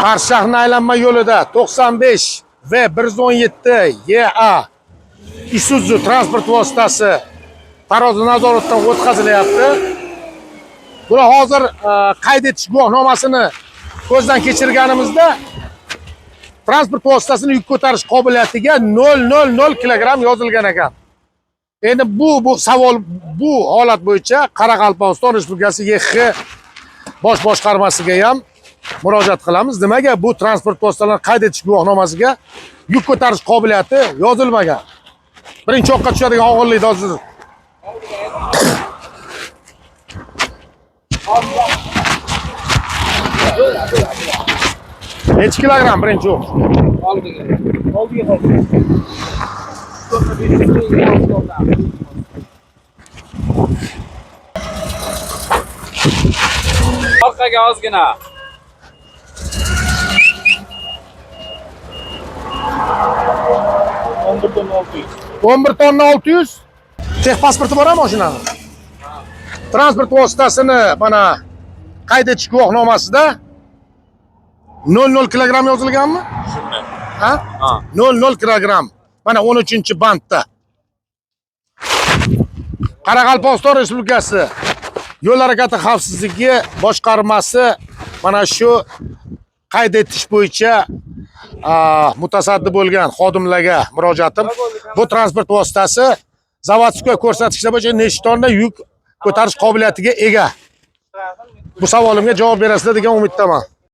Qarshi shahrini aylanma yo'lida 95 va 117 YA Isuzu transport vositasi tarozi nazoratidan o'tkazilyapti. Bular hozir qayd etish guvohnomasini ko'zdan kechirganimizda transport vositasini yuk ko'tarish qobiliyatiga 000 kilogramm yozilgan ekan. Endi bu savol bu holat bo'yicha Qoraqalpog'iston Respublikasi YX bosh boshqarmasiga ham murojaat qilamiz. Nimaga bu transport vositalarini qayd etish guvohnomasiga yuk ko'tarish qobiliyati yozilmagan? Birinchi o'qqa tushadigan og'irlikni hozir necha kilogramm birinchi o'q? Oldiga orqaga ozgina. $11 tonna 600. Tex pasporti bor ham mashinani. Transport vositasini mana qayd etish guvohnomasida 00 kilogramm yozilganmi? Shunday. Ha? 00 kilogramm. Mana 13-bandda. Qoraqalpog'iston Respublikasi Yo'l harakati xavfsizligi boshqarmasi mana shu qayd etish bo'yicha mutasaddi bo'lgan xodimlarga murojaatim. Bu transport vositasi zavodskiy ko'rsatkichlar bo'yicha nechta tonna yuk ko'tarish qobiliyatiga ega? Bu savolimga javob berasizlar degan umiddaman.